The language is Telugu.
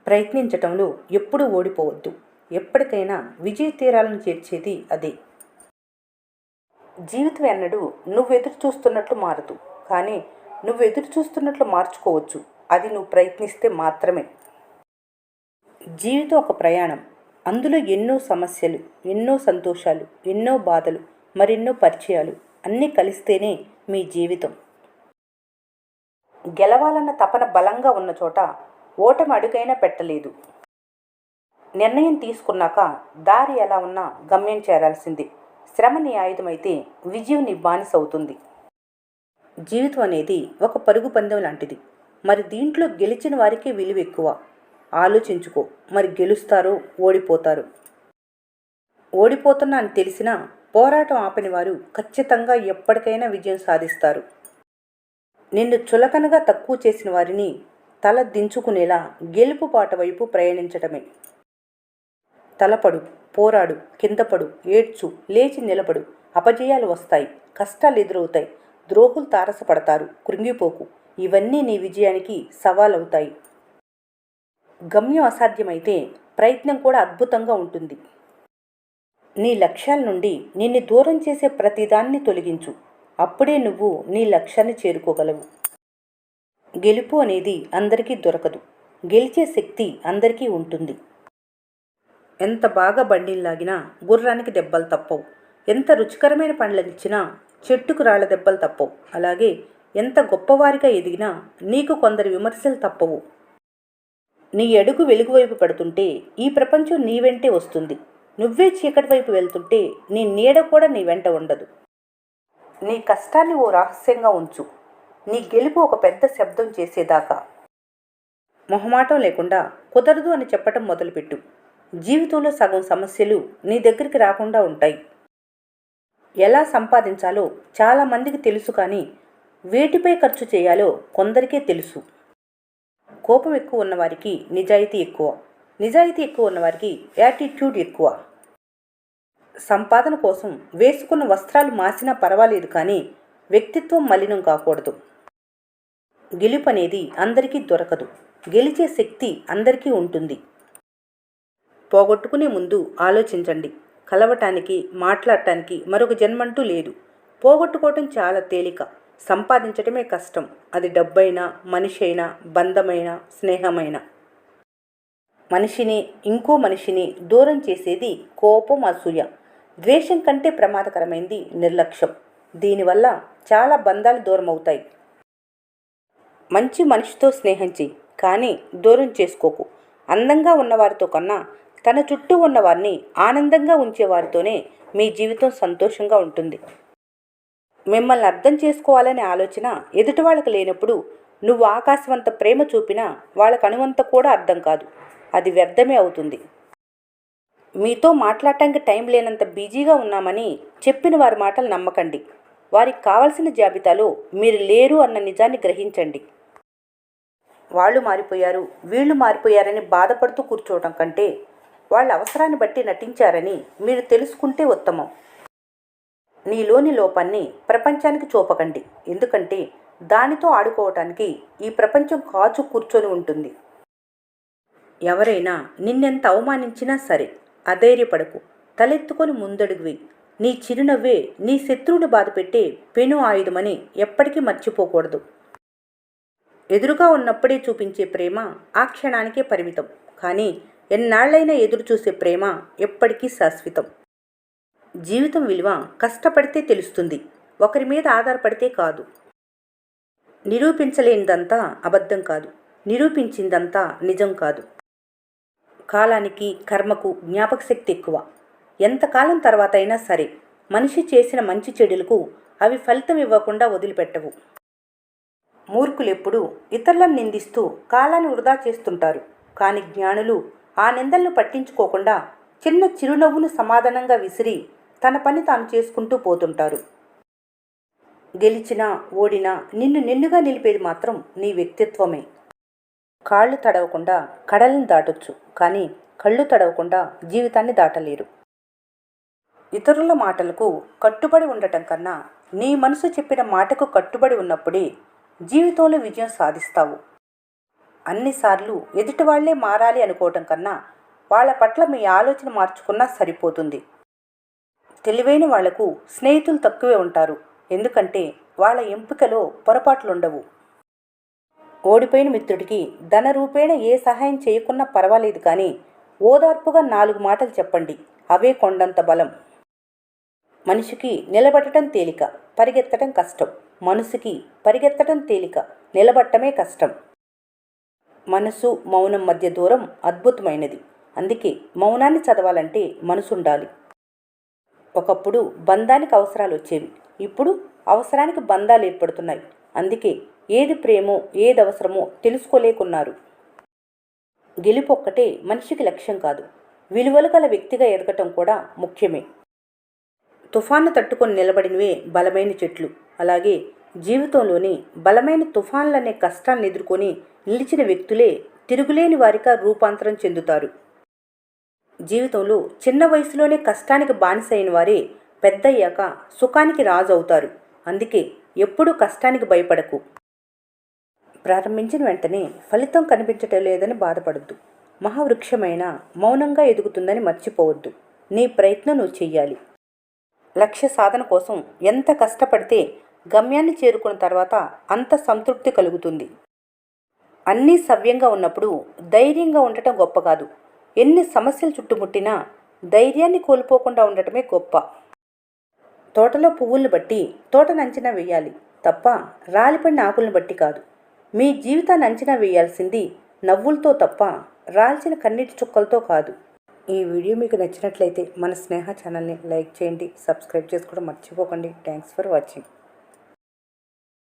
ప్రయత్నించటంలో ఎప్పుడూ ఓడిపోవద్దు. ఎప్పటికైనా విజయ తీరాలను చేర్చేది అదే. జీవితం ఎన్నడూ నువ్వెదురు చూస్తున్నట్లు మారదు, కానీ నువ్వెదురు చూస్తున్నట్లు మార్చుకోవచ్చు. అది నువ్వు ప్రయత్నిస్తే మాత్రమే. జీవితం ఒక ప్రయాణం. అందులో ఎన్నో సమస్యలు, ఎన్నో సంతోషాలు, ఎన్నో బాధలు, మరెన్నో పరిచయాలు అన్నీ కలిస్తేనే మీ జీవితం. గెలవాలన్న తపన బలంగా ఉన్న చోట ఓటమి అడుగైనా పెట్టలేదు. నిర్ణయం తీసుకున్నాక దారి ఎలా ఉన్నా గమ్యం చేరాల్సింది. శ్రమ నీ ఆయుధమైతే విజయం నీ బానిస అవుతుంది. జీవితం అనేది ఒక పరుగు పందెం లాంటిది. మరి దీంట్లో గెలిచిన వారికే విలువ ఎక్కువ. ఆలోచించుకో, మరి గెలుస్తారో ఓడిపోతారో. ఓడిపోతున్నా అని తెలిసినా పోరాటం ఆపని వారు ఖచ్చితంగా ఎప్పటికైనా విజయం సాధిస్తారు. నిన్ను చులకనగా తక్కువ చేసిన వారిని తల దించుకునేలా గెలుపు బాట వైపు ప్రయాణించటమే. తలపడు, పోరాడు, కిందపడు, ఏడ్చు, లేచి నిలబడు. అపజయాలు వస్తాయి, కష్టాలు ఎదురవుతాయి, ద్రోహులు తారసపడతారు. కృంగిపోకు. ఇవన్నీ నీ విజయానికి సవాలవుతాయి. గమ్యం అసాధ్యమైతే ప్రయత్నం కూడా అద్భుతంగా ఉంటుంది. నీ లక్ష్యాల నుండి నిన్ను దూరం చేసే ప్రతిదాన్ని తొలగించు. అప్పుడే నువ్వు నీ లక్ష్యాన్ని చేరుకోగలవు. గెలుపు అనేది అందరికీ దొరకదు. గెలిచే శక్తి అందరికీ ఉంటుంది. ఎంత బాగా బండిని లాగినా గుర్రానికి దెబ్బలు తప్పవు. ఎంత రుచికరమైన పండ్లనిచ్చినా చెట్టుకు రాళ్ల దెబ్బలు తప్పవు. అలాగే ఎంత గొప్పవారిగా ఎదిగినా నీకు కొందరి విమర్శలు తప్పవు. నీ అడుగు వెలుగు వైపు పడుతుంటే ఈ ప్రపంచం నీ వెంటే వస్తుంది. నువ్వే చీకటి వైపు వెళ్తుంటే నీ నీడ కూడా నీ వెంట ఉండదు. నీ కష్టాన్ని ఓ రహస్యంగా ఉంచు. నీ గెలుపు ఒక పెద్ద శబ్దం చేసేదాకా. మొహమాటం లేకుండా కుదరదు అని చెప్పటం మొదలుపెట్టు. జీవితంలో సగం సమస్యలు నీ దగ్గరికి రాకుండా ఉంటాయి. ఎలా సంపాదించాలో చాలామందికి తెలుసు, కానీ వేటిపై ఖర్చు చేయాలో కొందరికే తెలుసు. కోపం ఎక్కువ ఉన్నవారికి నిజాయితీ ఎక్కువ, నిజాయితీ ఎక్కువ ఉన్నవారికి యాటిట్యూడ్ ఎక్కువ. సంపాదన కోసం వేసుకున్న వస్త్రాలు మాసినా పర్వాలేదు, కానీ వ్యక్తిత్వం మలినం కాకూడదు. గెలుపు అనేది అందరికీ దొరకదు. గెలిచే శక్తి అందరికీ ఉంటుంది. పోగొట్టుకునే ముందు ఆలోచించండి. కలవటానికి, మాట్లాడటానికి మరొక జన్మంటూ లేదు. పోగొట్టుకోవటం చాలా తేలిక, సంపాదించటమే కష్టం. అది డబ్బైనా, మనిషి అయినా, బంధమైనా, స్నేహమైనా. మనిషిని ఇంకో మనిషిని దూరం చేసేది కోపం, అసూయ. ద్వేషం కంటే ప్రమాదకరమైంది నిర్లక్ష్యం. దీనివల్ల చాలా బంధాలు దూరం అవుతాయి. మంచి మనిషితో స్నేహం చెయ్యి, కానీ దూరం చేసుకోకు. అందంగా ఉన్నవారితో కన్నా తన చుట్టూ ఉన్నవారిని ఆనందంగా ఉంచేవారితోనే మీ జీవితం సంతోషంగా ఉంటుంది. మిమ్మల్ని అర్థం చేసుకోవాలనే ఆలోచన ఎదుటి వాళ్ళకి లేనప్పుడు నువ్వు ఆకాశవంత ప్రేమ చూపినా వాళ్ళకు అణువంత కూడా అర్థం కాదు. అది వ్యర్థమే అవుతుంది. మీతో మాట్లాడటానికి టైం లేనంత బిజీగా ఉన్నామని చెప్పిన వారి మాటలు నమ్మకండి. వారికి కావలసిన జాబితాలో మీరు లేరు అన్న నిజాన్ని గ్రహించండి. వాళ్ళు మారిపోయారు, వీళ్ళు మారిపోయారని బాధపడుతూ కూర్చోవటం కంటే వాళ్ళ అవసరాన్ని బట్టి నటించారని మీరు తెలుసుకుంటే ఉత్తమం. నీలోని లోపాన్ని ప్రపంచానికి చూపకండి, ఎందుకంటే దానితో ఆడుకోవటానికి ఈ ప్రపంచం కాచు కూర్చొని ఉంటుంది. ఎవరైనా నిన్నెంత అవమానించినా సరే అధైర్యపడకు. తలెత్తుకొని ముందడుగు వేయి. నీ చిరునవ్వే నీ శత్రువుని బాధపెట్టే పెను ఆయుధమని ఎప్పటికీ మర్చిపోకూడదు. ఎదురుగా ఉన్నప్పుడే చూపించే ప్రేమ ఆ క్షణానికే పరిమితం, కానీ ఎన్నాళ్లైనా ఎదురు చూసే ప్రేమ ఎప్పటికీ శాశ్వతం. జీవితం విలువ కష్టపడితే తెలుస్తుంది, ఒకరి మీద ఆధారపడితే కాదు. నిరూపించలేనిదంతా అబద్ధం కాదు, నిరూపించిందంతా నిజం కాదు. కాలానికి, కర్మకు జ్ఞాపక శక్తి ఎక్కువ. ఎంతకాలం తర్వాత అయినా సరే మనిషి చేసిన మంచి చెడులకు అవి ఫలితం ఇవ్వకుండా వదిలిపెట్టవు. మూర్ఖులెప్పుడూ ఇతరులను నిందిస్తూ కాలాన్ని వృధా చేస్తుంటారు, కానీ జ్ఞానులు ఆ నిందలను పట్టించుకోకుండా చిన్న చిరునవ్వును సమాధానంగా విసిరి తన పని తాను చేసుకుంటూ పోతుంటారు. గెలిచినా ఓడినా నిన్నుగా నిలిపేది మాత్రం నీ వ్యక్తిత్వమే. కాళ్ళు తడవకుండా కడలను దాటొచ్చు, కానీ కళ్ళు తడవకుండా జీవితాన్ని దాటలేరు. ఇతరుల మాటలకు కట్టుబడి ఉండటం కన్నా నీ మనసు చెప్పిన మాటకు కట్టుబడి ఉన్నప్పుడే జీవితంలో విజయం సాధిస్తావు. అన్నిసార్లు ఎదుటి వాళ్లే మారాలి అనుకోవటం కన్నా వాళ్ళ పట్ల మీ ఆలోచన మార్చుకున్నా సరిపోతుంది. తెలివైన వాళ్లకు స్నేహితులు తక్కువే ఉంటారు. ఎందుకంటే వాళ్ళ ఎంపికలో పొరపాట్లుండవు. ఓడిపోయిన మిత్రుడికి ధన రూపేణ ఏ సహాయం చేయకున్నా పర్వాలేదు, కానీ ఓదార్పుగా 4 మాటలు చెప్పండి, అవే కొండంత బలం. మనిషికి నిలబడటం తేలిక, పరిగెత్తడం కష్టం. మనసుకి పరిగెత్తడం తేలిక, నిలబడటమే కష్టం. మనసు మౌనం మధ్య దూరం అద్భుతమైనది. అందుకే మౌనాన్ని చదవాలంటే మనసుండాలి. ఒకప్పుడు బంధానికి అవసరాలు వచ్చేవి, ఇప్పుడు అవసరానికి బంధాలు ఏర్పడుతున్నాయి. అందుకే ఏది ప్రేమో ఏది అవసరమో తెలుసుకోలేకున్నారు. గెలుపొక్కటే మనిషికి లక్ష్యం కాదు, విలువలు గల వ్యక్తిగా ఎదగటం కూడా ముఖ్యమే. తుఫాన్ను తట్టుకొని నిలబడినవే బలమైన చెట్లు. అలాగే జీవితంలోని బలమైన తుఫాన్లనే కష్టాలను ఎదుర్కొని నిలిచిన వ్యక్తులే తిరుగులేని వారిగా రూపాంతరం చెందుతారు. జీవితంలో చిన్న వయసులోనే కష్టానికి బానిసైన వారే పెద్దయ్యాక సుఖానికి రాజు అవుతారు. అందుకే ఎప్పుడూ కష్టానికి భయపడకు. ప్రారంభించిన వెంటనే ఫలితం కనిపించటం లేదని బాధపడద్దు. మహావృక్షమైన మౌనంగా ఎదుగుతుందని మర్చిపోవద్దు. నీ ప్రయత్నం నువ్వు చెయ్యాలి. లక్ష్య సాధన కోసం ఎంత కష్టపడితే గమ్యాన్ని చేరుకున్న తర్వాత అంత సంతృప్తి కలుగుతుంది. అన్నీ సవ్యంగా ఉన్నప్పుడు ధైర్యంగా ఉండటం గొప్ప కాదు. ఎన్ని సమస్యలు చుట్టుముట్టినా ధైర్యాన్ని కోల్పోకుండా ఉండటమే గొప్ప. తోటలో పువ్వులను బట్టి తోటను అంచనా వేయాలి తప్ప రాలిపడిన ఆకులను బట్టి కాదు. మీ జీవితాన్ని అంచనా వేయాల్సింది నవ్వులతో తప్ప రాల్చిన కన్నీటి చుక్కలతో కాదు. ఈ వీడియో మీకు నచ్చినట్లయితే మన స్నేహ ఛానల్ని లైక్ చేయండి, సబ్స్క్రైబ్ చేసుకోవడం మర్చిపోకండి. Thanks for watching.